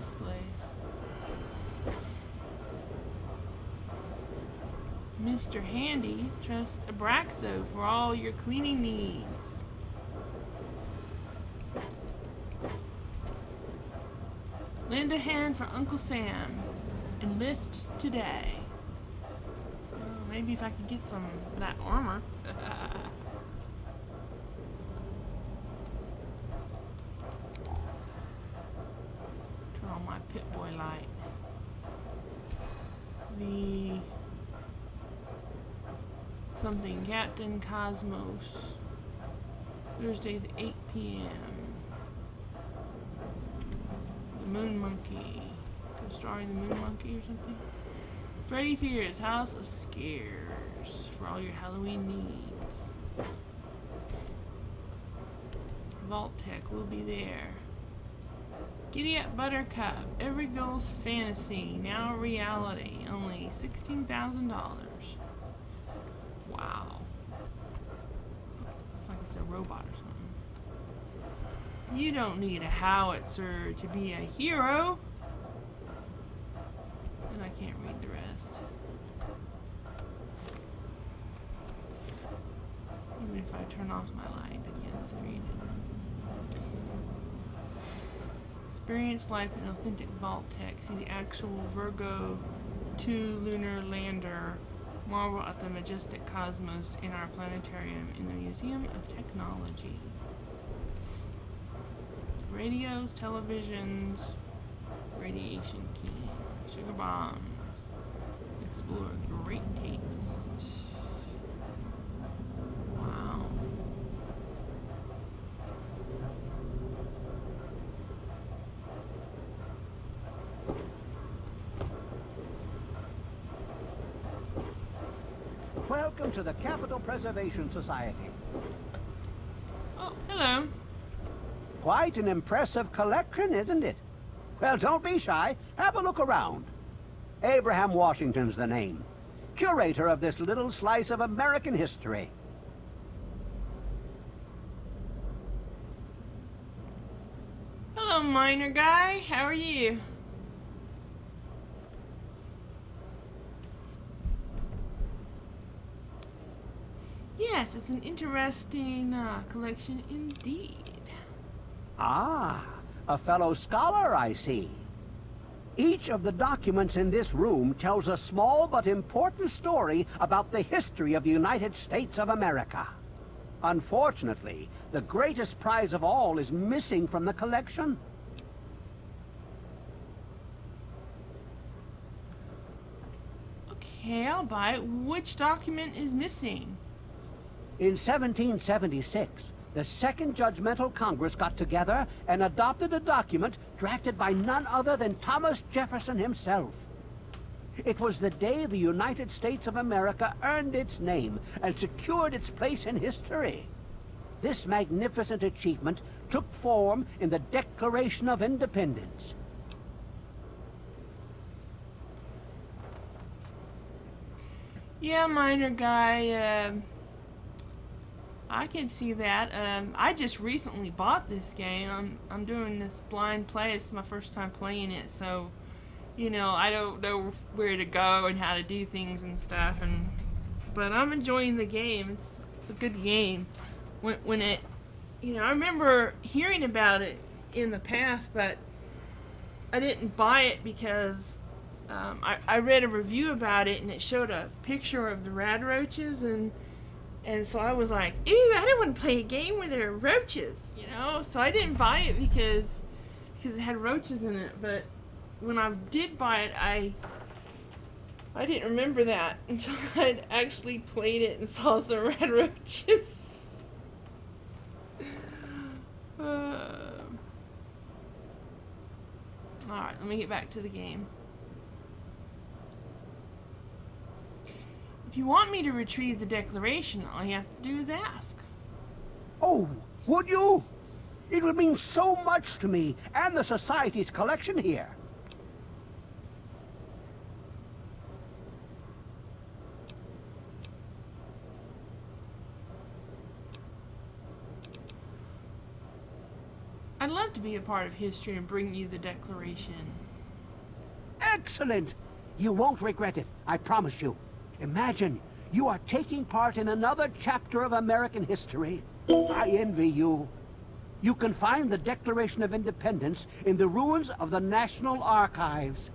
this place? Mr. Handy, trust Abraxo for all your cleaning needs. Lend a hand for Uncle Sam. Enlist today. Oh, maybe if I could get some of that armor. Turn on my Pip-Boy light. The something Captain Cosmos. Thursdays 8 p.m. The Moon Monkey. Starring the Moon Monkey or something. Freddy Fear's House of Scares for all your Halloween needs. Vault Tech will be there. Giddy Up Buttercup. Every girl's fantasy, now reality. Only $16,000. Wow. Looks like it's a robot or something. You don't need a howitzer to be a hero. And I can't read the rest. Even if I turn off my light, I can't read it. Experience life in authentic Vault Tech. See the actual Virgo 2 lunar lander. Marvel at the majestic cosmos in our planetarium in the Museum of Technology. Radios, televisions, radiation key. Sugar bombs. Explore great taste. Wow. Welcome to the Capital Preservation Society. Oh, hello. Quite an impressive collection, isn't it? Well, don't be shy. Have a look around. Abraham Washington's the name. Curator of this little slice of American history. Hello, miner guy. How are you? Yes, it's an interesting collection indeed. Ah, a fellow scholar, I see. Each of the documents in this room tells a small but important story about the history of the United States of America. Unfortunately, the greatest prize of all is missing from the collection. Okay, I'll buy it. Which document is missing? In 1776, the Second Judgmental Congress got together and adopted a document drafted by none other than Thomas Jefferson himself. It was the day the United States of America earned its name and secured its place in history. This magnificent achievement took form in the Declaration of Independence. Yeah, miner guy, I can see that. I just recently bought this game. I'm doing this blind play. It's my first time playing it, so you know I don't know where to go and how to do things and stuff. But I'm enjoying the game. It's a good game. When it, you know, I remember hearing about it in the past, but I didn't buy it because I read a review about it and it showed a picture of the rad roaches and so I was like, ew, I don't want to play a game where there are roaches, you know? So I didn't buy it because it had roaches in it. But when I did buy it, I didn't remember that until I'd actually played it and saw some red roaches. Alright, let me get back to the game. If you want me to retrieve the declaration, all you have to do is ask. Oh, would you? It would mean so much to me and the Society's collection here. I'd love to be a part of history and bring you the Declaration. Excellent! You won't regret it, I promise you. Imagine, you are taking part in another chapter of American history. I envy you. You can find the Declaration of Independence in the ruins of the National Archives.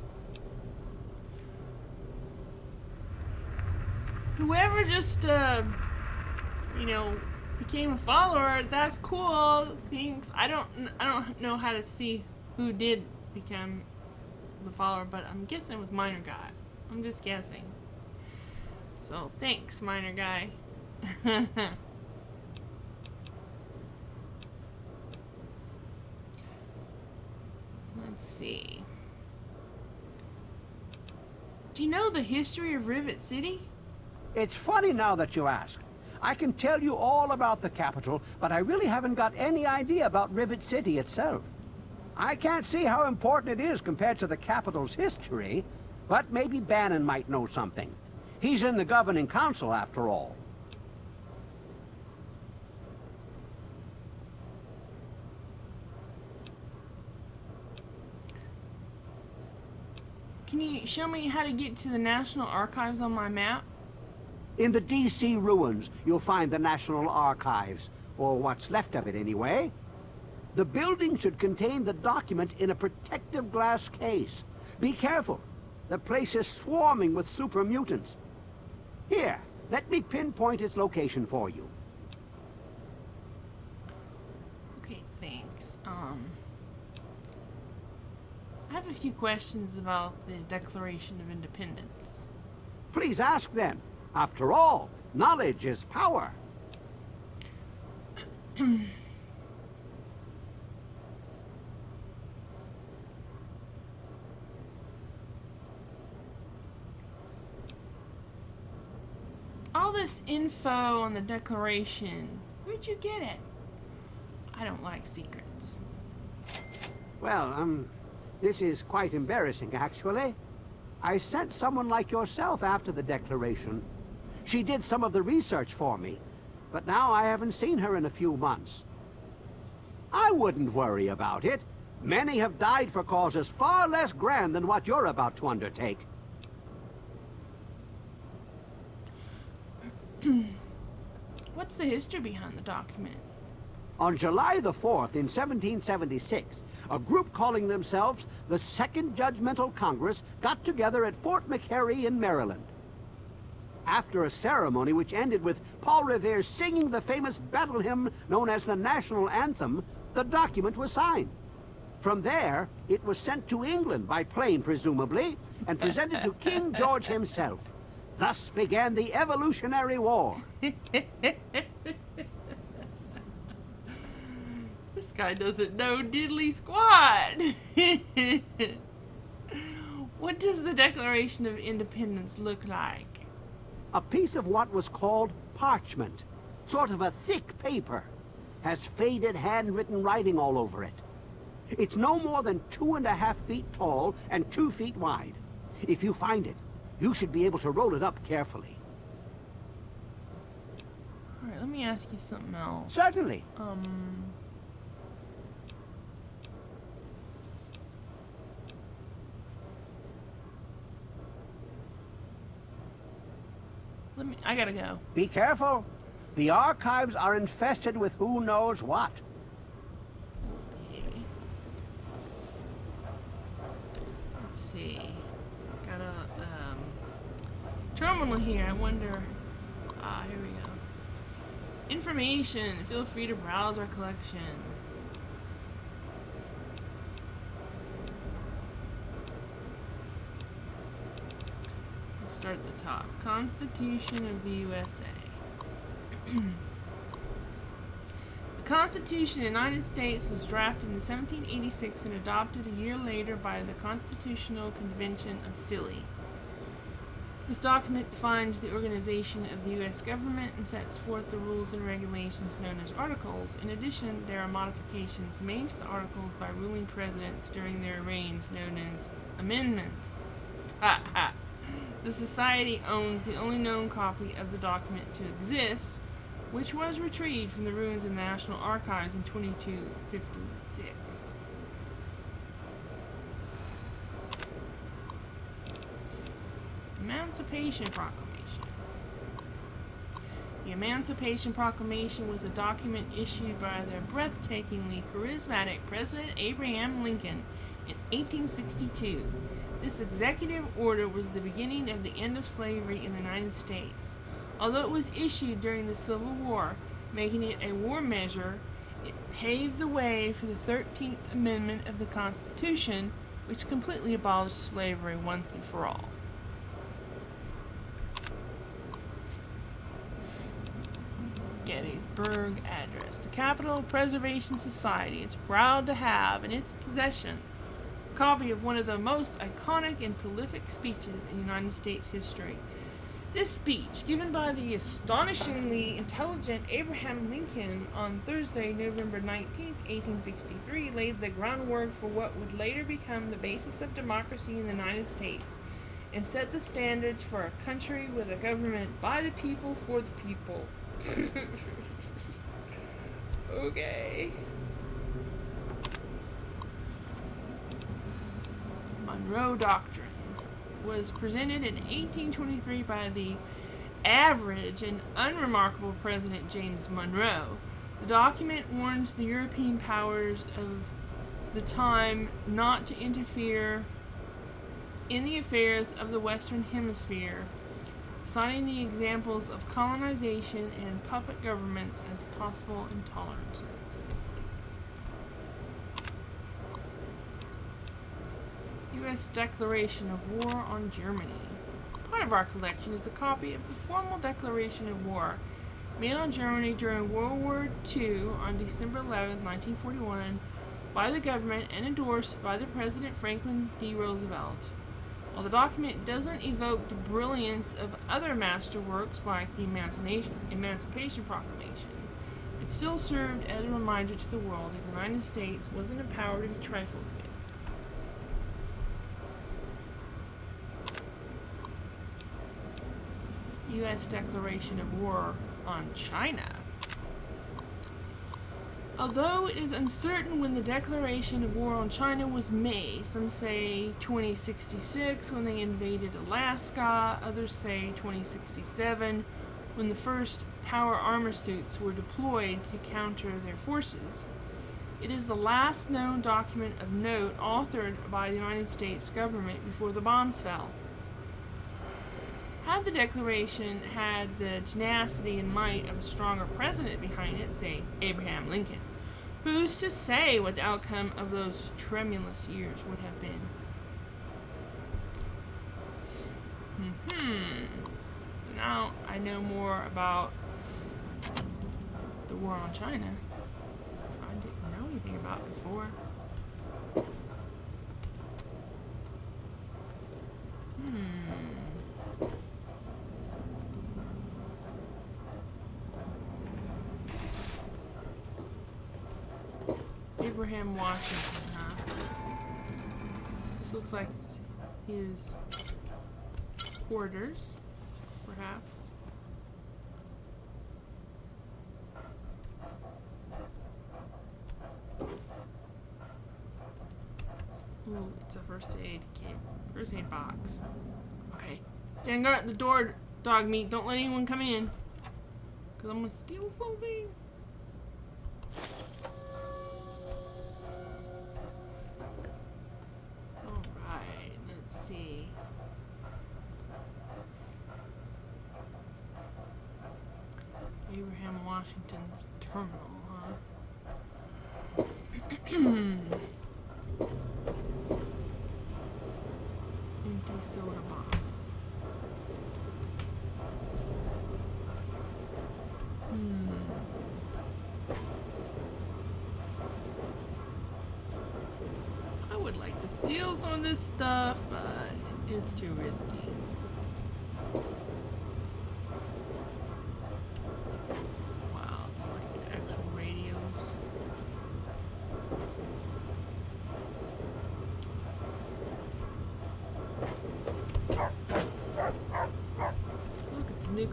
Whoever just, you know, became a follower, that's cool. Thanks. I don't know how to see who did become the follower, but I'm guessing it was Minor Guy. I'm just guessing. So thanks, Minor Guy. Let's see. Do you know the history of Rivet City? It's funny now that you ask. I can tell you all about the capital, but I really haven't got any idea about Rivet City itself. I can't see how important it is compared to the capital's history, but maybe Bannon might know something. He's in the governing council, after all. Can you show me how to get to the National Archives on my map? In the D.C. ruins, you'll find the National Archives, or what's left of it anyway. The building should contain the document in a protective glass case. Be careful. The place is swarming with super mutants. Here, let me pinpoint its location for you. Okay, thanks. I have a few questions about the Declaration of Independence. Please ask then. After all, knowledge is power. All this info on the Declaration, where'd you get it? I don't like secrets. Well, this is quite embarrassing, actually. I sent someone like yourself after the Declaration. She did some of the research for me, but now I haven't seen her in a few months. I wouldn't worry about it. Many have died for causes far less grand than what you're about to undertake. What's the history behind the document? On July the 4th in 1776, a group calling themselves the Second Judgmental Congress got together at Fort McHenry in Maryland. After a ceremony which ended with Paul Revere singing the famous battle hymn known as the National Anthem, the document was signed. From there, it was sent to England by plane, presumably, and presented to King George himself. Thus began the Evolutionary War. This guy doesn't know diddly squat. What does the Declaration of Independence look like? A piece of what was called parchment, sort of a thick paper, has faded handwritten writing all over it. It's no more than 2.5 feet tall and 2 feet wide. If you find it, you should be able to roll it up carefully. Alright, let me ask you something else. Certainly. I gotta go. Be careful. The archives are infested with who knows what. Okay. Let's see. Got a terminal here. I wonder. Here we go. Information. Feel free to browse our collection. Let's start at the top. Constitution of the USA. The Constitution of the United States was drafted in 1786 and adopted a year later by the Constitutional Convention of Philly. This document defines the organization of the U.S. government and sets forth the rules and regulations known as Articles. In addition, there are modifications made to the Articles by ruling presidents during their reigns known as amendments. Ha ha! The Society owns the only known copy of the document to exist, which was retrieved from the ruins of the National Archives in 2256. Emancipation Proclamation. The Emancipation Proclamation was a document issued by the breathtakingly charismatic President Abraham Lincoln in 1862. This executive order was the beginning of the end of slavery in the United States. Although it was issued during the Civil War, making it a war measure, it paved the way for the 13th Amendment of the Constitution, which completely abolished slavery once and for all. Gettysburg Address. The Capitol Preservation Society is proud to have in its possession a copy of one of the most iconic and prolific speeches in United States history. This speech, given by the astonishingly intelligent Abraham Lincoln on Thursday, November 19, 1863, laid the groundwork for what would later become the basis of democracy in the United States and set the standards for a country with a government by the people for the people. Okay. Monroe Doctrine was presented in 1823 by the average and unremarkable President James Monroe. The document warns the European powers of the time not to interfere in the affairs of the Western Hemisphere, citing the examples of colonization and puppet governments as possible intolerances. U.S. Declaration of War on Germany. Part of our collection is a copy of the formal declaration of war made on Germany during World War II on December 11, 1941, by the government and endorsed by the President Franklin D. Roosevelt. While the document doesn't evoke the brilliance of other masterworks like the Emancipation Proclamation, it still served as a reminder to the world that the United States wasn't a power to be trifled with. U.S. Declaration of War on China. Although it is uncertain when the declaration of war on China was made, some say 2066 when they invaded Alaska, others say 2067 when the first power armor suits were deployed to counter their forces. It is the last known document of note authored by the United States government before the bombs fell. Had the declaration had the tenacity and might of a stronger president behind it, say Abraham Lincoln, who's to say what the outcome of those tremulous years would have been? So now I know more about the war on China I didn't know anything about before. Abraham Washington, huh? This looks like it's his quarters, perhaps. Ooh, it's a first aid kit. First aid box. Okay. Stand guard at the door, dog meat. Don't let anyone come in. Because I'm going to steal something. Abraham Washington's terminal, huh? Empty soda bottle. I would like to steal some of this stuff, but it's too risky.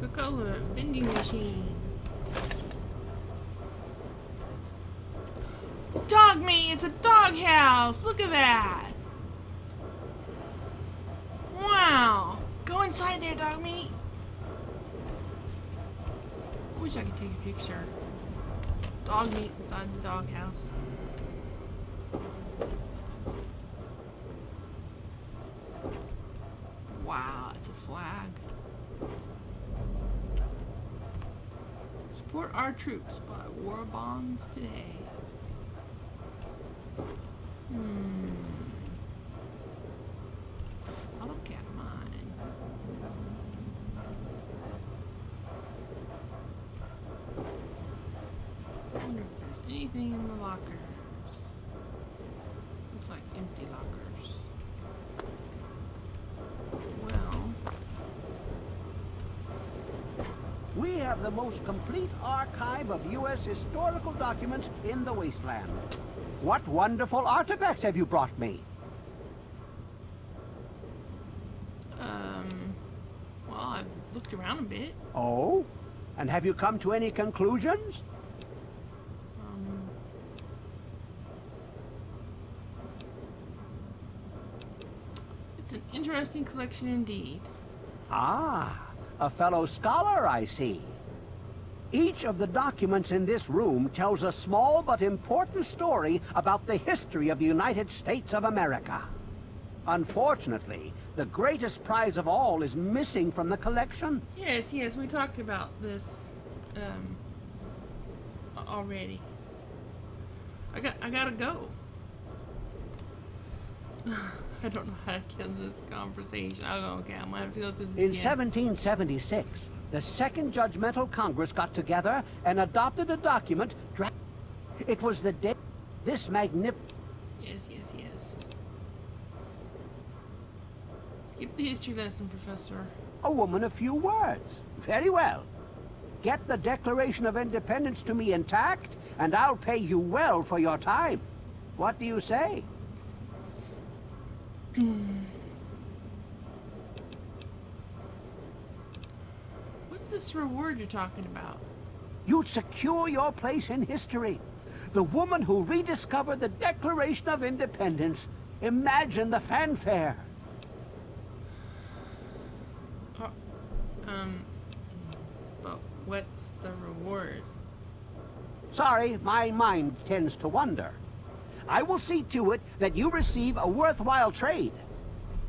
Coca-Cola vending machine. Dog meat! It's a dog house! Look at that! Wow! Go inside there wish I could take a picture. Dog meat inside the doghouse. Wow, it's a flag. Support our troops. Buy war bonds today. I'll look at mine. I wonder if there's anything in the lockers. Looks like empty lockers. Well, We have the most complete archive of U.S. historical documents in the wasteland. What wonderful artifacts have you brought me? well, I've looked around a bit. Oh? And have you come to any conclusions? It's an interesting collection indeed. Ah, a fellow scholar, I see. Each of the documents in this room tells a small but important story about the history of the United States of America. Unfortunately, the greatest prize of all is missing from the collection. Yes, we talked about this already. I gotta go. I don't know how to get this conversation. Oh, okay, I'm gonna have to go through this In again. 1776, the Second Judgmental Congress got together and adopted a document. It was the day this magnificent. Yes. Skip the history lesson, Professor. A woman of few words. Very well. Get the Declaration of Independence to me intact, and I'll pay you well for your time. What do you say? What's this reward you're talking about? You'd secure your place in history. The woman who rediscovered the Declaration of Independence. Imagine the fanfare. But what's the reward? Sorry, my mind tends to wander. I will see to it that you receive a worthwhile trade.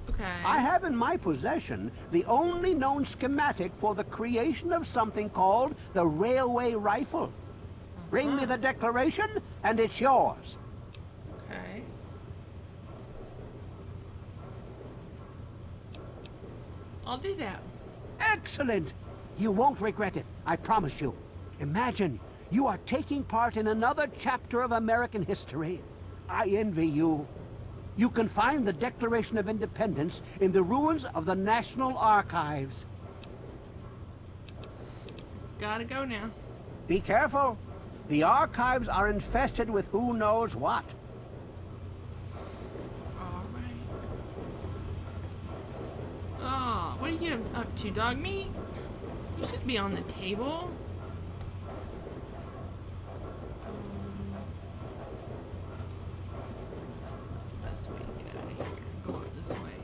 Okay. I have in my possession the only known schematic for the creation of something called the railway rifle. Bring me the Declaration, and it's yours. Okay. I'll do that. Excellent! You won't regret it, I promise you. Imagine, you are taking part in another chapter of American history. I envy you. You can find the Declaration of Independence in the ruins of the National Archives. Gotta go now. Be careful. The archives are infested with who knows what. Alright. Oh, what are you up to, dog meat? You should be on the table. What's the best way to get out of here? Go out this way.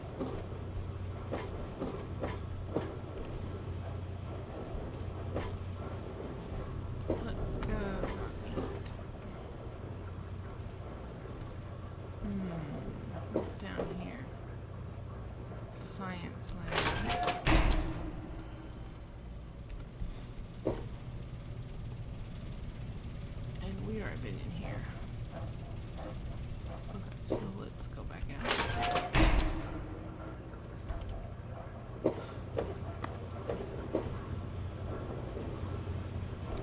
Let's go, dog meat. What's down here? Science lab. And we are a bit in here. Okay, so let's go back out.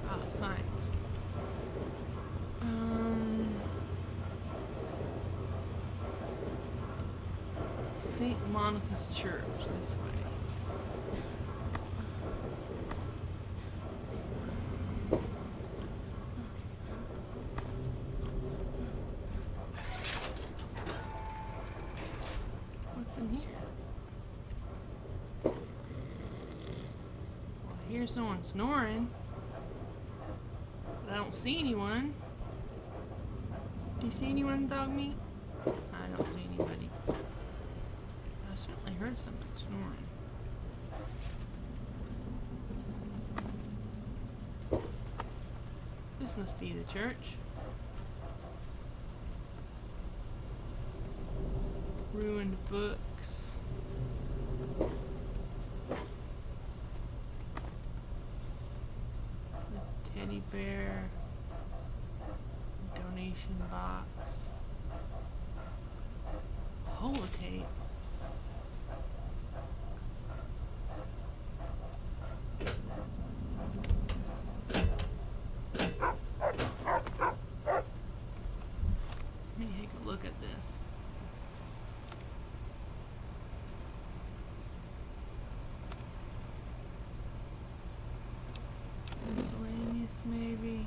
Ah, science. St. Monica's Church, this way. What's in here? Well, I hear someone snoring, but I don't see anyone. Do you see anyone, dog meat? I don't see anybody. I certainly heard something snoring. must be the church. Ruined books. The teddy bear. Donation box. Holotape. Let me take a look at this. Miscellaneous, maybe.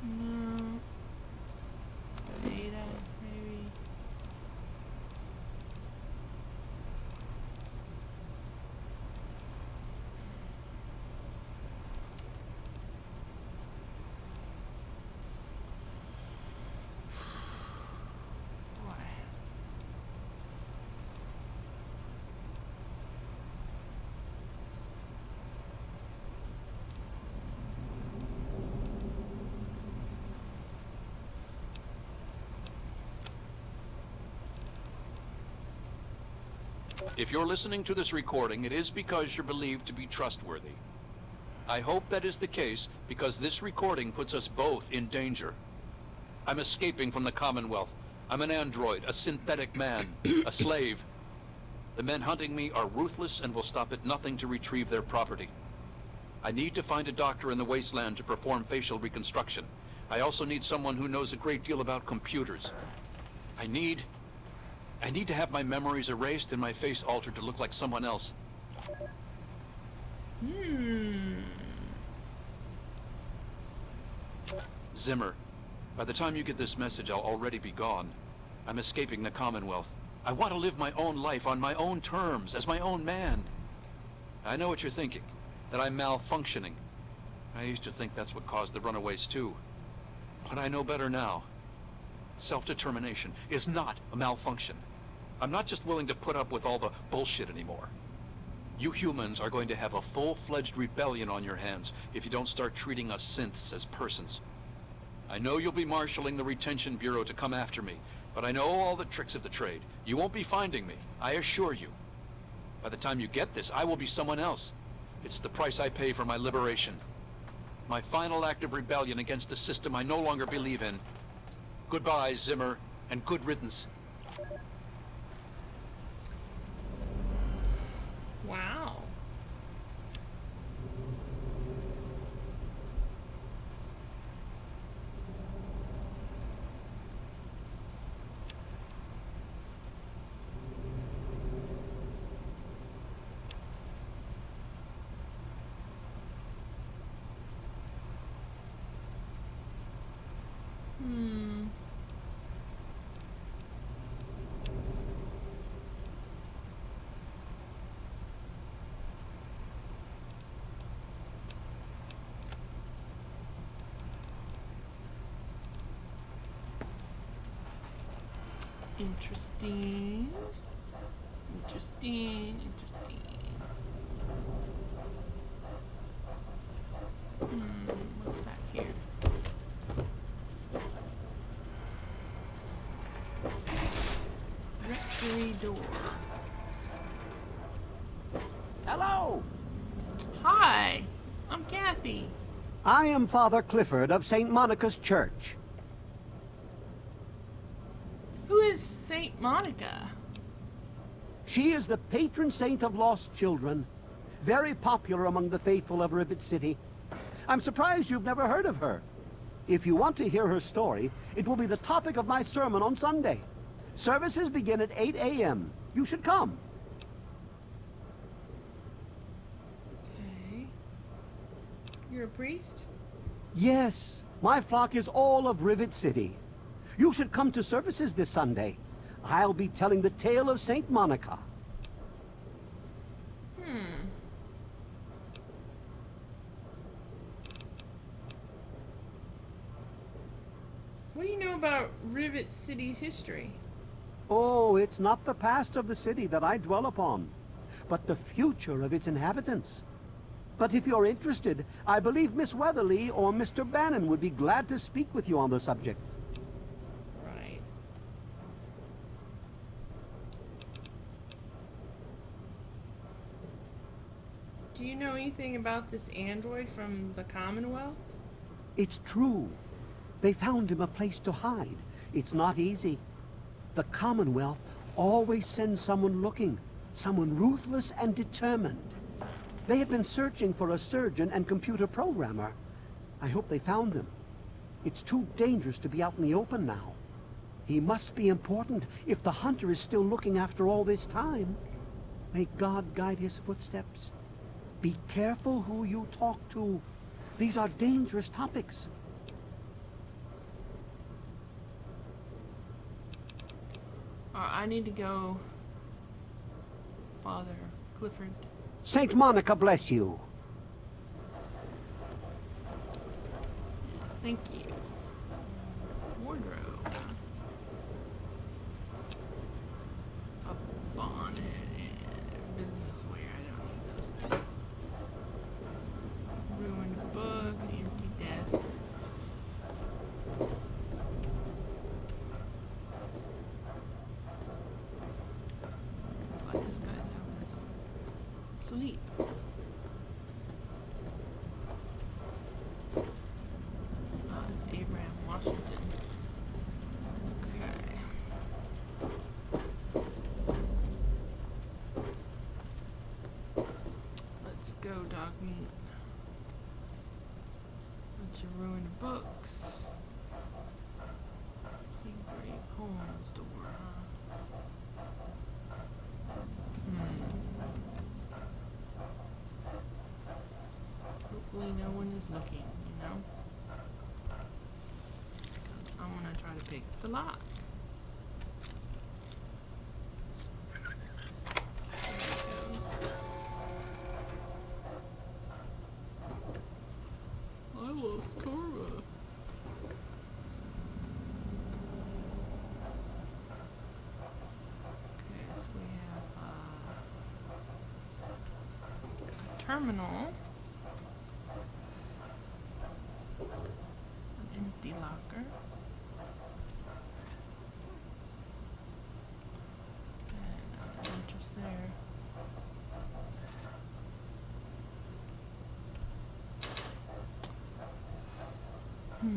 No. Data, maybe. Boy. If you're listening to this recording, it is because you're believed to be trustworthy. I hope that is the case because this recording puts us both in danger. I'm escaping from the Commonwealth. I'm an android, a synthetic man, a slave. The men hunting me are ruthless and will stop at nothing to retrieve their property. I need to find a doctor in the wasteland to perform facial reconstruction. I also need someone who knows a great deal about computers. I need to have my memories erased and my face altered to look like someone else. Zimmer, by the time you get this message, I'll already be gone. I'm escaping the Commonwealth. I want to live my own life on my own terms, as my own man. I know what you're thinking, that I'm malfunctioning. I used to think that's what caused the runaways too. But I know better now. Self-determination is not a malfunction. I'm not just willing to put up with all the bullshit anymore. You humans are going to have a full-fledged rebellion on your hands if you don't start treating us synths as persons. I know you'll be marshaling the Retention Bureau to come after me, but I know all the tricks of the trade. You won't be finding me, I assure you. By the time you get this, I will be someone else. It's the price I pay for my liberation. My final act of rebellion against a system I no longer believe in. Goodbye, Zimmer, and good riddance. Wow. Interesting. Interesting. What's back here? Rectory door. Hello! Hi, I'm Kathy. I am Father Clifford of St. Monica's Church. Who is Saint Monica? She is the patron saint of lost children. Very popular among the faithful of Rivet City. I'm surprised you've never heard of her. If you want to hear her story, it will be the topic of my sermon on Sunday. Services begin at 8 a.m. You should come. Okay. You're a priest? Yes, my flock is all of Rivet City. You should come to services this Sunday. I'll be telling the tale of St. Monica. What do you know about Rivet City's history? Oh, it's not the past of the city that I dwell upon, but the future of its inhabitants. But if you're interested, I believe Miss Weatherly or Mr. Bannon would be glad to speak with you on the subject. Right. Do you know anything about this android from the Commonwealth? It's true. They found him a place to hide. It's not easy. The Commonwealth always sends someone looking, someone ruthless and determined. They had been searching for a surgeon and computer programmer. I hope they found him. It's too dangerous to be out in the open now. He must be important if the hunter is still looking after all this time. May God guide his footsteps. Be careful who you talk to. These are dangerous topics. I need to go, Father Clifford. Saint Monica bless you. Yes, thank you. Wardrobe. A bonnet and business wear. I don't need those things. Ruined book, empty desk. It's like this guy's house. Sleep. It's Abraham Washington. Okay. Let's go, dog meat. Bunch of ruined books. Secret Holmes door, huh? Hopefully no one is looking, you know? I'm gonna try to pick the lock. There it goes. I lost karma. Okay, so we have a terminal. An empty locker. And entrance there. It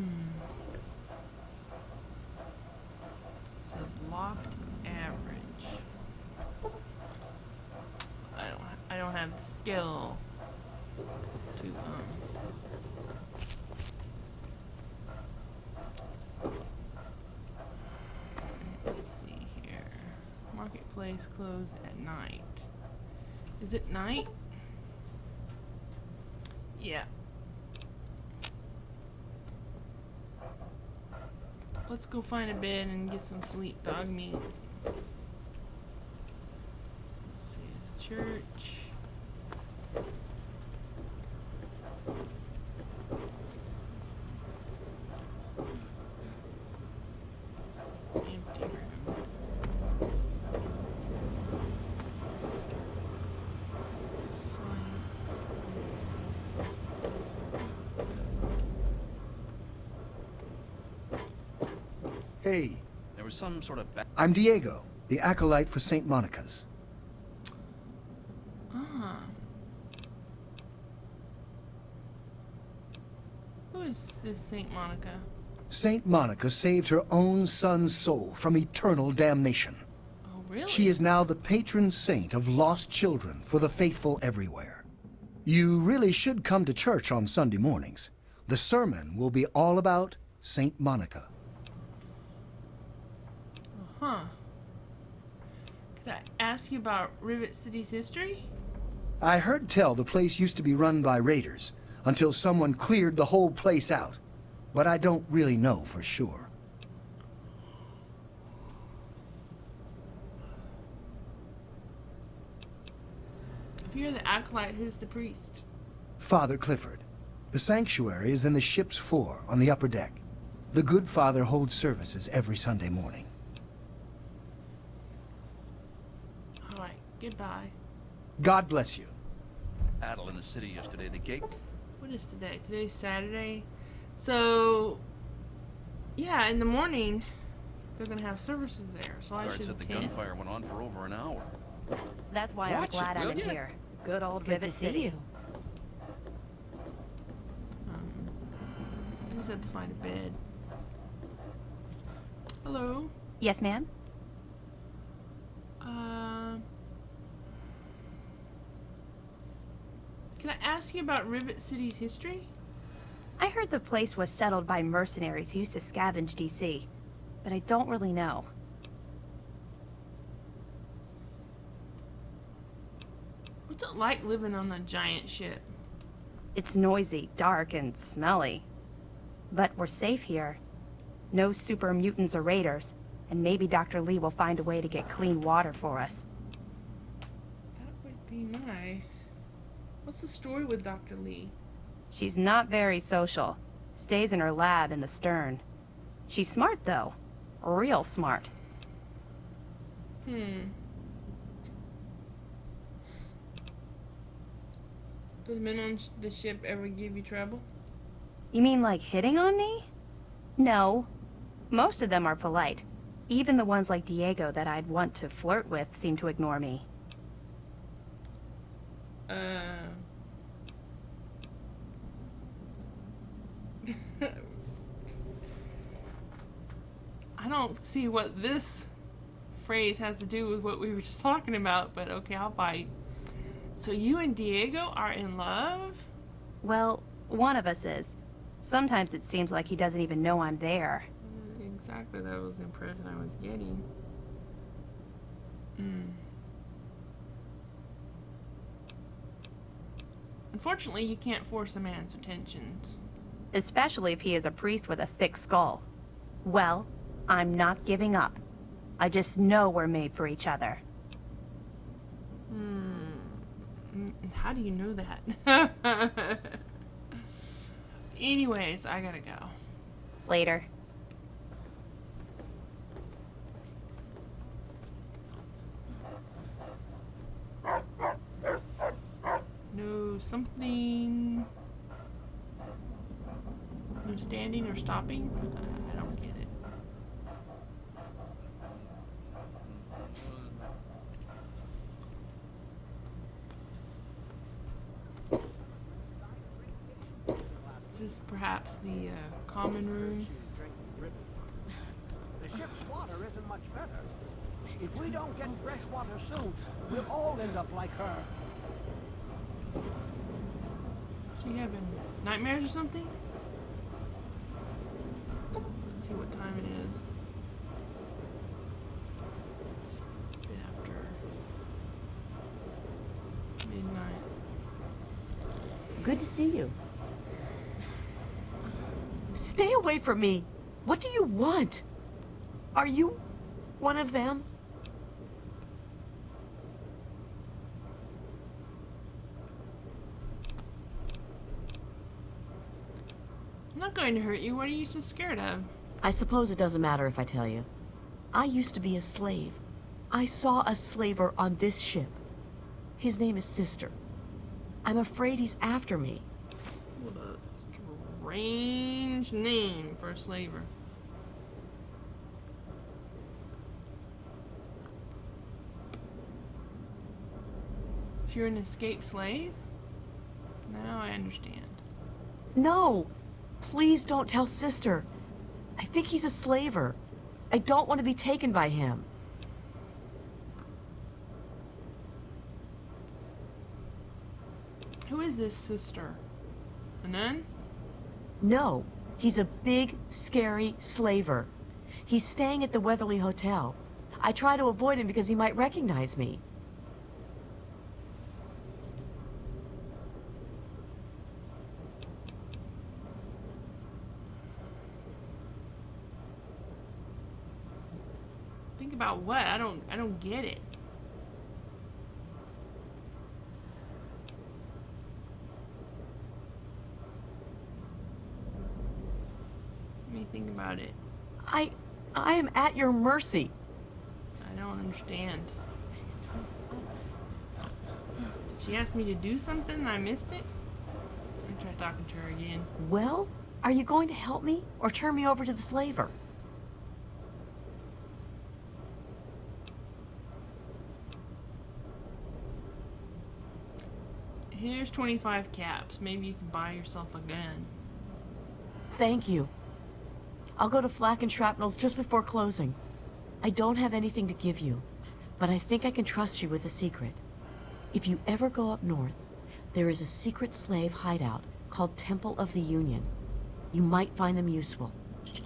says locked average. I don't have the skill to let's see here. Marketplace closed at night. Is it night? Yeah. Let's go find a bed and get some sleep, dog meat. Let's see, the church. Empty room. Hey, There was some sort of I'm Diego, the acolyte for St. Monica's. Ah. Who is this Saint Monica? St. Monica saved her own son's soul from eternal damnation. Oh, really? She is now the patron saint of lost children for the faithful everywhere. You really should come to church on Sunday mornings. The sermon will be all about St. Monica. Huh. Could I ask you about Rivet City's history? I heard tell the place used to be run by raiders until someone cleared the whole place out. But I don't really know for sure. If you're the acolyte, who's the priest? Father Clifford. The sanctuary is in the ship's fore on the upper deck. The good father holds services every Sunday morning. Goodbye. God bless you. Battle in the city yesterday. The gate. What is today? Today's Saturday. So, yeah, in the morning, they're going to have services there. So I Guard should said the attend. gunfire went on for over an hour. That's why I'm Watch it, glad I'm will in ya? here. Good old Good Rivet to see City. you. I just have to find a bed. Hello? Yes, ma'am? Can I ask you about Rivet City's history? I heard the place was settled by mercenaries who used to scavenge DC, but I don't really know. What's it like living on a giant ship? It's noisy, dark, and smelly. But we're safe here. No super mutants or raiders, and maybe Dr. Lee will find a way to get clean water for us. That would be nice. What's the story with Dr. Lee? She's not very social. Stays in her lab in the stern. She's smart, though. Real smart. Do the men on the ship ever give you trouble? You mean like hitting on me? No. Most of them are polite. Even the ones like Diego that I'd want to flirt with seem to ignore me. I don't see what this phrase has to do with what we were just talking about, but okay, I'll bite. So you and Diego are in love? Well, one of us is. Sometimes it seems like he doesn't even know I'm there. Exactly, that was the impression I was getting. Unfortunately, you can't force a man's attentions. Especially if he is a priest with a thick skull. Well, I'm not giving up. I just know we're made for each other. How do you know that? Anyways, I gotta go. Later. No something. No standing or stopping. I don't get it. Is this perhaps the common room? The ship's water isn't much better. If we don't get fresh water soon, we'll all end up like her. She having nightmares or something? Let's see what time it is. It's a bit after midnight. Good to see you. Stay away from me. What do you want? Are you one of them? I'm not going to hurt you. What are you so scared of? I suppose it doesn't matter if I tell you. I used to be a slave. I saw a slaver on this ship. His name is Sister. I'm afraid he's after me. What a strange name for a slaver. So you're an escaped slave? Now I understand. No! Please don't tell Sister. I think he's a slaver. I don't want to be taken by him. Who is this sister? A nun? No, he's a big, scary slaver. He's staying at the Weatherly Hotel. I try to avoid him because he might recognize me. Think about what? I don't get it. Let me think about it. I am at your mercy. I don't understand. She asked me to do something and I missed it? Let me try talking to her again. Well, are you going to help me or turn me over to the slaver? Here's 25 caps. Maybe you can buy yourself a gun. Thank you. I'll go to Flak and Shrapnel's just before closing. I don't have anything to give you, but I think I can trust you with a secret. If you ever go up north, there is a secret slave hideout called Temple of the Union. You might find them useful. Okay.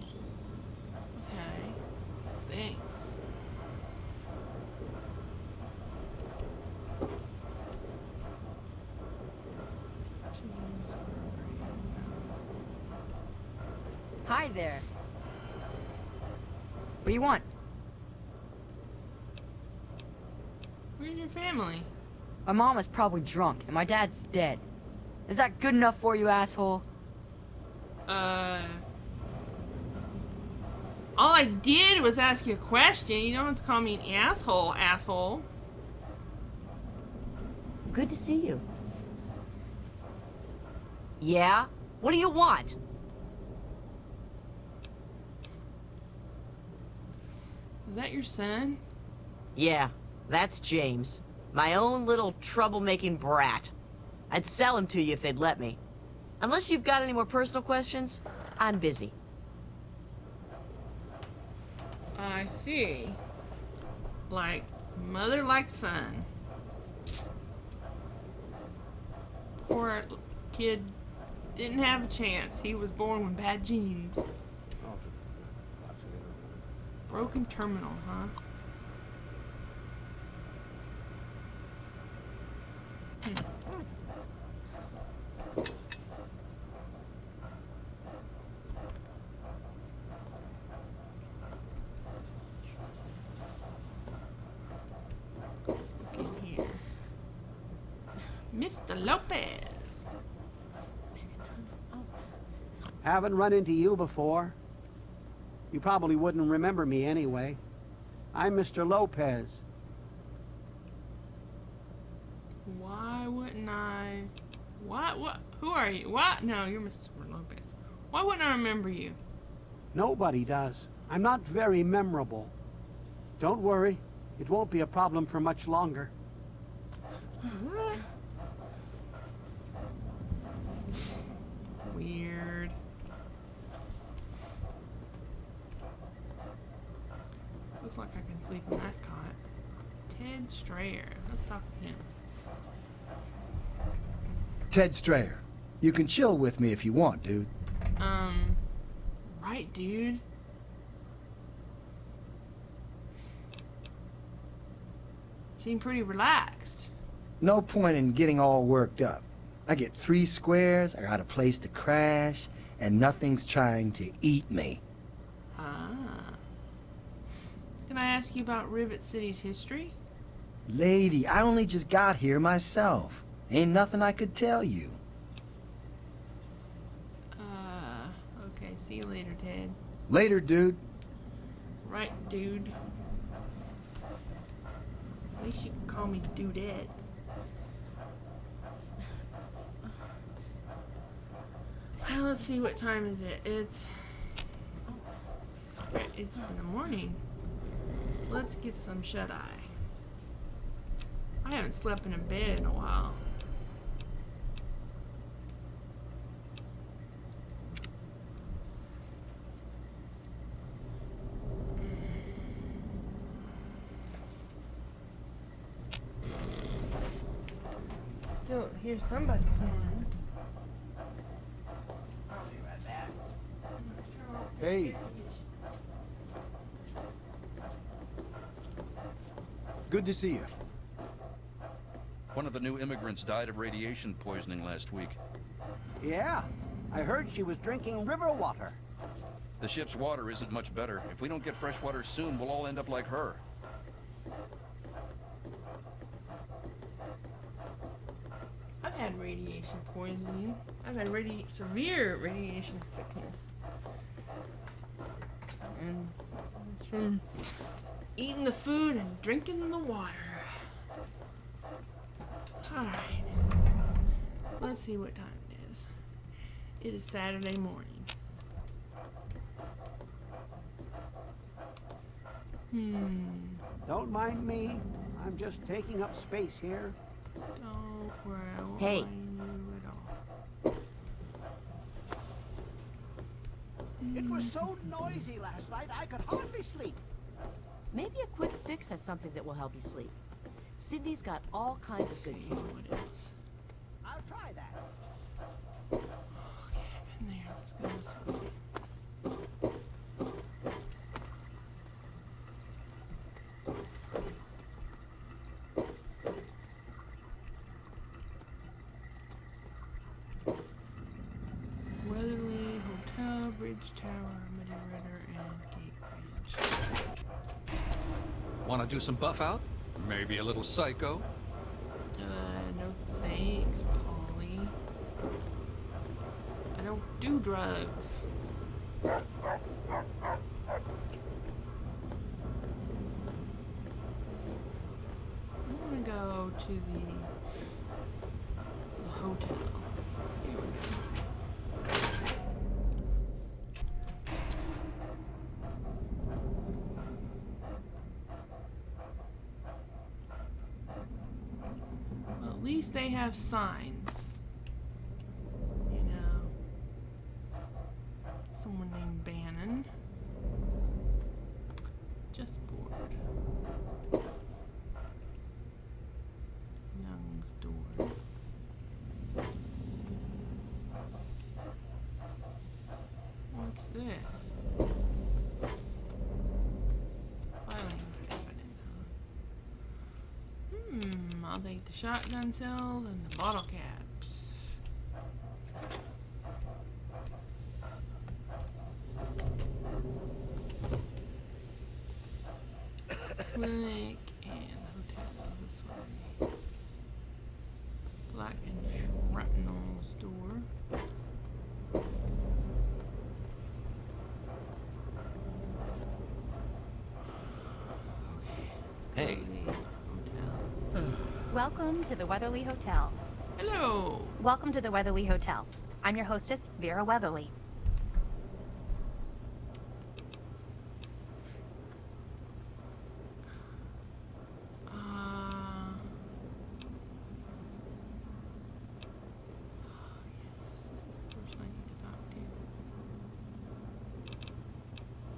Thanks. Hi there. What do you want? Where's your family? My mom is probably drunk, and my dad's dead. Is that good enough for you, asshole? All I did was ask you a question. You don't have to call me an asshole, asshole. Good to see you. Yeah? What do you want? Is that your son? Yeah, that's James. My own little troublemaking brat. I'd sell him to you if they'd let me. Unless you've got any more personal questions, I'm busy. I see. Like mother like son. Poor kid didn't have a chance. He was born with bad genes. Broken terminal, huh? Look in here. Mr. Lopez. Haven't run into you before. You probably wouldn't remember me anyway. I'm Mr. Lopez. Why wouldn't I? What? Who are you? What? No, you're Mr. Lopez. Why wouldn't I remember you? Nobody does. I'm not very memorable. Don't worry. It won't be a problem for much longer. Weird. Looks like I can sleep in that cot. Ted Strayer. Let's talk to him. Ted Strayer. You can chill with me if you want, dude. Right, dude. Seem pretty relaxed. No point in getting all worked up. I get 3 squares, I got a place to crash, and nothing's trying to eat me. Ah. Can I ask you about Rivet City's history? Lady, I only just got here myself. Ain't nothing I could tell you. Okay. See you later, Ted. Later, dude. Right, dude. At least you can call me Dudette. Well, let's see, what time is it? It's in the morning. Let's get some shut-eye. I haven't slept in a bed in a while. Still hear somebody snoring. I'll be right back. Hey. Good to see you. One of the new immigrants died of radiation poisoning last week. Yeah, I heard she was drinking river water. The ship's water isn't much better. If we don't get fresh water soon, we'll all end up like her. I've had radiation poisoning. I've had severe radiation sickness. And it's from eating the food and drinking the water. Alright. Let's see what time it is. It is Saturday morning. Don't mind me. I'm just taking up space here. Don't worry, I won't Hey. mind you at all. It was so noisy last night, I could hardly sleep. Maybe a quick fix has something that will help you sleep. Sydney's got all kinds of good See things. what it is. I'll try that. In there, let's go this way. Weatherly Hotel, Bridge Tower, Muddy River, and Gate Bridge. Want to do some buff out? Maybe a little psycho? No thanks, Polly. I don't do drugs. I'm gonna go to the hotel. Here we go. Well, at least they have signs. You know. Someone named Bannon. Just bored. Young's door. What's this? Filing cabinet, huh? I'll take the shotgun cells and the bottle caps. Clinic and hotel this way. Black and Shrapnel store. Hey. Hotel. Welcome to the Weatherly Hotel. Hello. Welcome to the Weatherly Hotel. I'm your hostess, Vera Weatherly.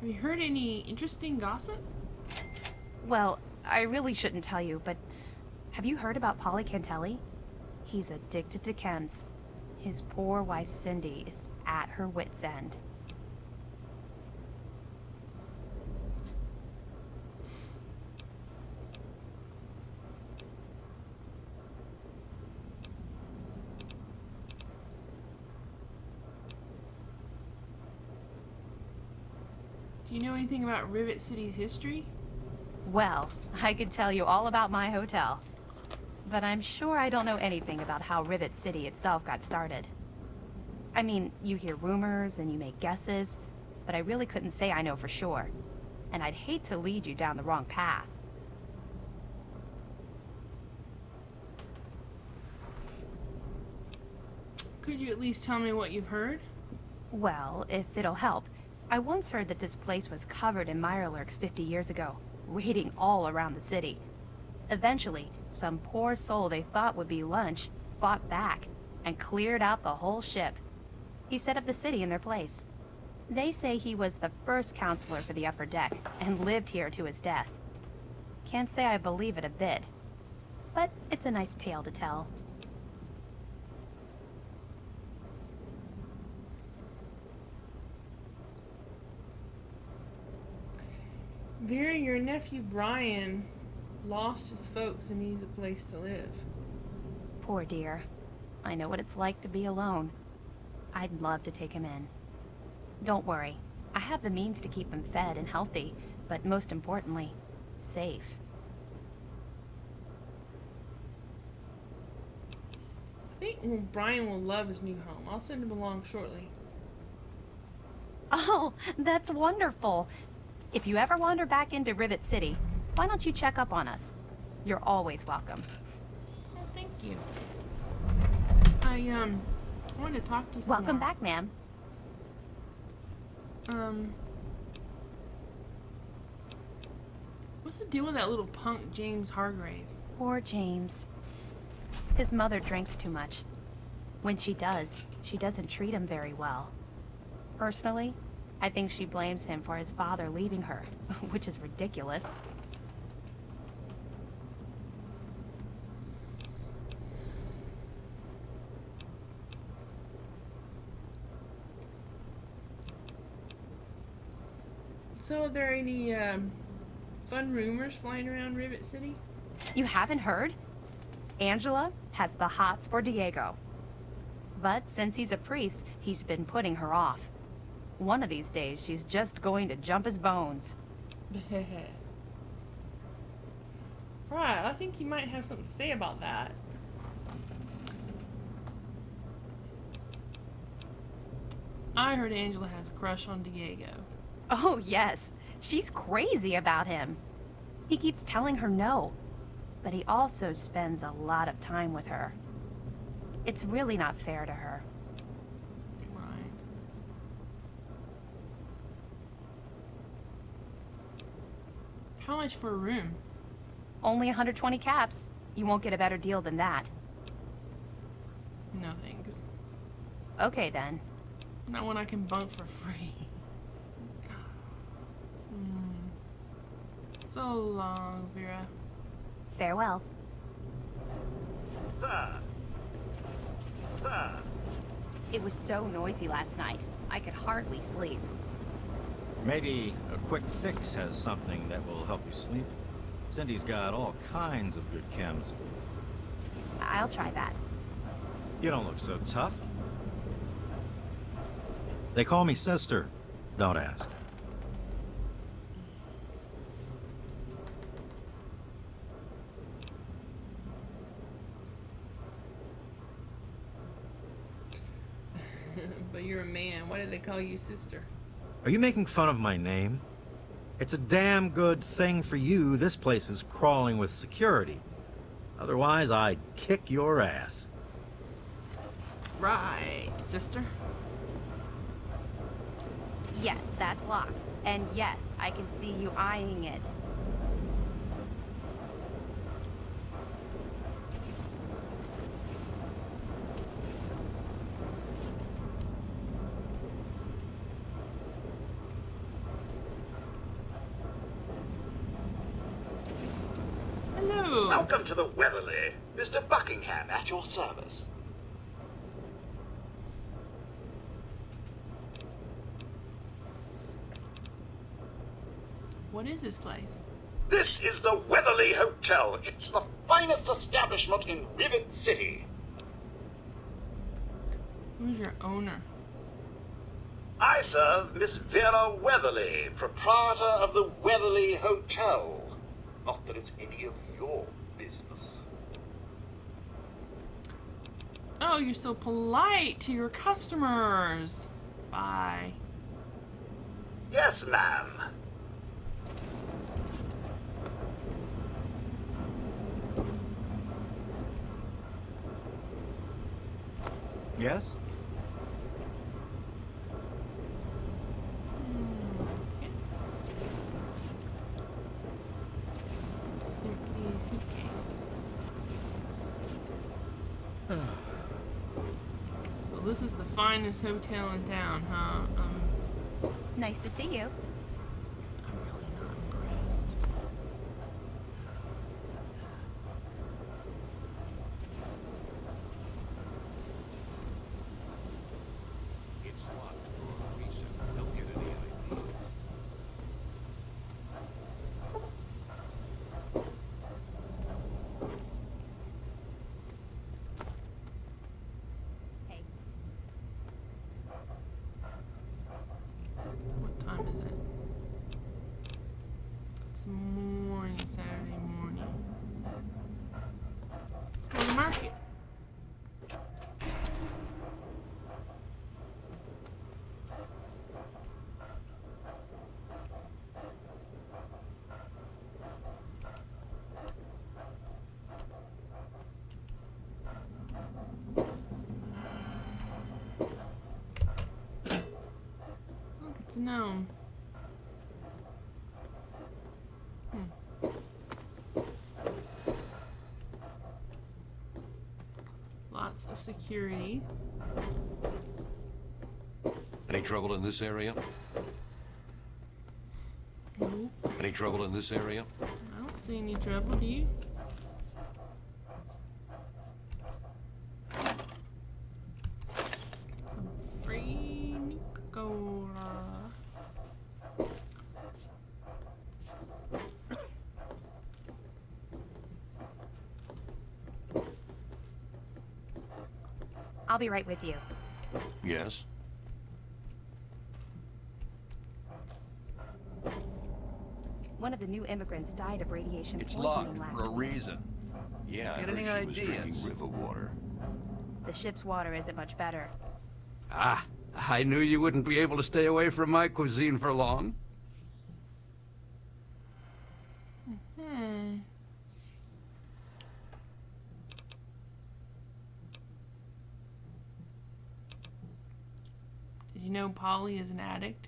Have you heard any interesting gossip? Well, I really shouldn't tell you, but have you heard about Polly Cantelli? He's addicted to chems. His poor wife Cindy is at her wit's end. Do you know anything about Rivet City's history? Well, I could tell you all about my hotel. But I'm sure I don't know anything about how Rivet City itself got started. I mean, you hear rumors and you make guesses, but I really couldn't say I know for sure. And I'd hate to lead you down the wrong path. Could you at least tell me what you've heard? Well, if it'll help, I once heard that this place was covered in Mirelurks 50 years ago, raiding all around the city. Eventually, some poor soul they thought would be lunch fought back and cleared out the whole ship. He set up the city in their place. They say he was the first counselor for the upper deck and lived here to his death. Can't say I believe it a bit, but it's a nice tale to tell. Vera, your nephew Brian lost his folks and needs a place to live. Poor dear. I know what it's like to be alone. I'd love to take him in. Don't worry. I have the means to keep him fed and healthy, but most importantly, safe. I think Brian will love his new home. I'll send him along shortly. Oh, that's wonderful. If you ever wander back into Rivet City, why don't you check up on us? You're always welcome. Well, thank you. I wanted to talk to you some Welcome more. back, ma'am. What's the deal with that little punk James Hargrave? Poor James. His mother drinks too much. When she does, she doesn't treat him very well. Personally, I think she blames him for his father leaving her, which is ridiculous. So, are there any fun rumors flying around Rivet City? You haven't heard? Angela has the hots for Diego. But since he's a priest, he's been putting her off. One of these days, she's just going to jump his bones. Right, I think you might have something to say about that. I heard Angela has a crush on Diego. Oh, yes. She's crazy about him. He keeps telling her no, but he also spends a lot of time with her. It's really not fair to her. Right. How much for a room? Only 120 caps. You won't get a better deal than that. No thanks. Okay, then. Not one I can bunk for free. So long, Vera. Farewell. Sir. Sir. It was so noisy last night. I could hardly sleep. Maybe a quick fix has something that will help you sleep. Cindy's got all kinds of good chems. I'll try that. You don't look so tough. They call me sister. Don't ask. But you're a man. Why did they call you sister? Are you making fun of my name? It's a damn good thing for you this place is crawling with security. Otherwise, I'd kick your ass. Right, sister. Yes, that's locked. And yes, I can see you eyeing it. Hello. Welcome to the Weatherly. Mr. Buckingham at your service. What is this place? This is the Weatherly Hotel. It's the finest establishment in Rivet City. Who's your owner? I serve Miss Vera Weatherly, proprietor of the Weatherly Hotel. Not that it's any of your business. Oh, you're so polite to your customers. Bye. Yes, ma'am. Yes? Empty suitcase. Well, this is the finest hotel in town, huh? Nice to see you. I'm really not impressed. It's locked for a reason. Don't get any idea. What time is it? It's a gnome. Lots of security. Any trouble in this area? Nope. Any trouble in this area? I don't see any trouble, do you? Some free Coca-Cola. I'll be right with you. Yes. One of the new immigrants died of radiation It's poisoning locked last for a week. reason. Yeah, I Get heard any she was drinking ideas? river water. The ship's water isn't much better. Ah, I knew you wouldn't be able to stay away from my cuisine for long. Did you know Polly is an addict?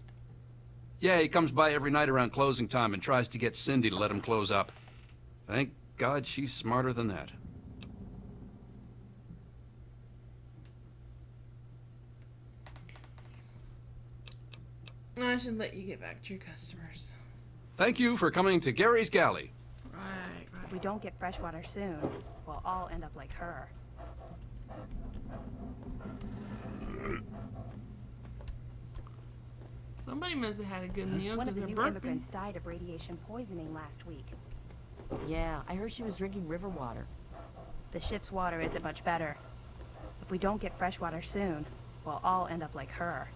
Yeah, he comes by every night around closing time and tries to get Cindy to let him close up. Thank God she's smarter than that. I should let you get back to your customers. Thank you for coming to Gary's Galley. Right. If we don't get fresh water soon, we'll all end up like her. Somebody must have had a good meal One because of the they're new burping. immigrants died of radiation poisoning last week. Yeah, I heard she was drinking river water. The ship's water isn't much better. If we don't get fresh water soon, we'll all end up like her.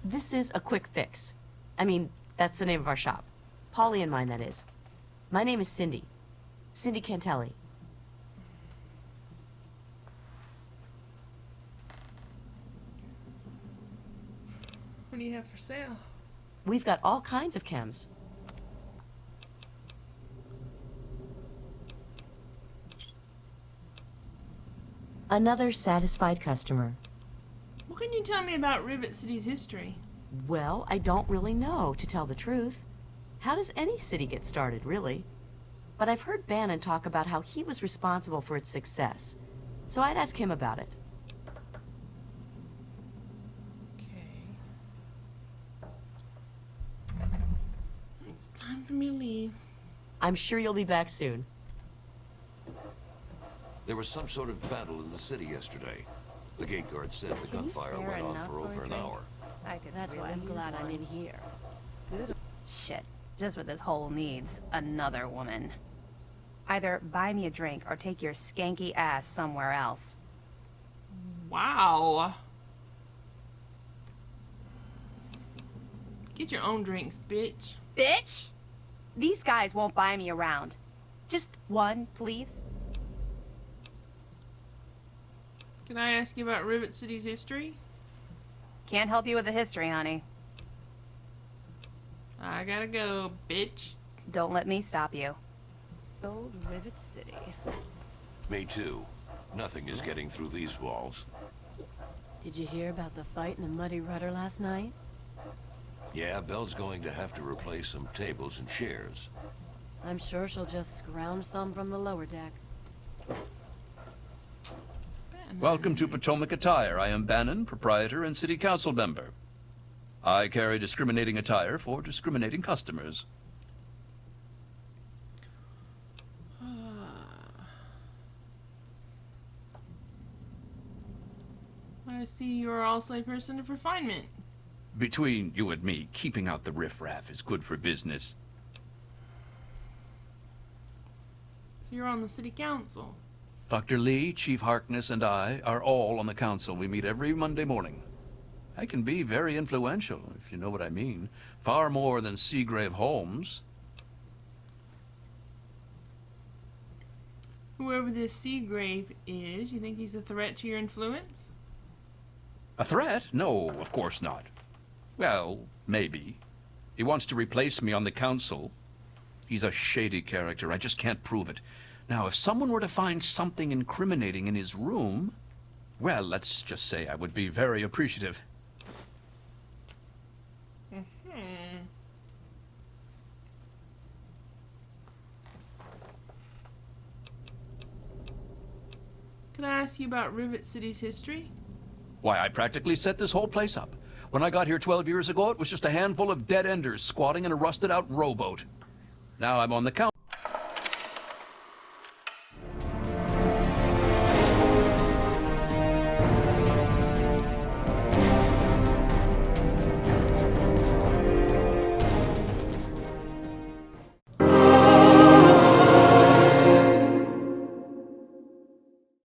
This is a quick fix. I mean, that's the name of our shop. Polly and mine, that is. My name is Cindy. Cindy Cantelli. What do you have for sale? We've got all kinds of chems. Another satisfied customer. What can you tell me about Rivet City's history? Well, I don't really know, to tell the truth. How does any city get started, really? But I've heard Bannon talk about how he was responsible for its success. So I'd ask him about it. Okay. It's time for me to leave. I'm sure you'll be back soon. There was some sort of battle in the city yesterday. The gate guard said the Can you gunfire spare went on enough for for a over an drink? hour. I could That's why really I'm use glad I'm one. in here. Shit. Just what this hole needs. Another woman. Either buy me a drink or take your skanky ass somewhere else. Wow. Get your own drinks, bitch. Bitch! These guys won't buy me around. Just one, please. Can I ask you about Rivet City's history? Can't help you with the history, honey. I gotta go, bitch. Don't let me stop you. Old Rivet City. Me too. Nothing is getting through these walls. Did you hear about the fight in the Muddy Rudder last night? Yeah, Belle's going to have to replace some tables and chairs. I'm sure she'll just scrounge some from the lower deck. Welcome to Potomac Attire. I am Bannon, proprietor and city council member. I carry discriminating attire for discriminating customers. I see you're also a person of refinement. Between you and me, keeping out the riffraff is good for business. So you're on the city council. Dr. Lee, Chief Harkness, and I are all on the council. We meet every Monday morning. I can be very influential, if you know what I mean. Far more than Seagrave Holmes. Whoever this Seagrave is, you think he's a threat to your influence? A threat? No, of course not. Well, maybe. He wants to replace me on the council. He's a shady character. I just can't prove it. Now, if someone were to find something incriminating in his room, well, let's just say I would be very appreciative. Can I ask you about Rivet City's history? Why, I practically set this whole place up. When I got here 12 years ago, it was just a handful of dead-enders squatting in a rusted-out rowboat. Now I'm on the council.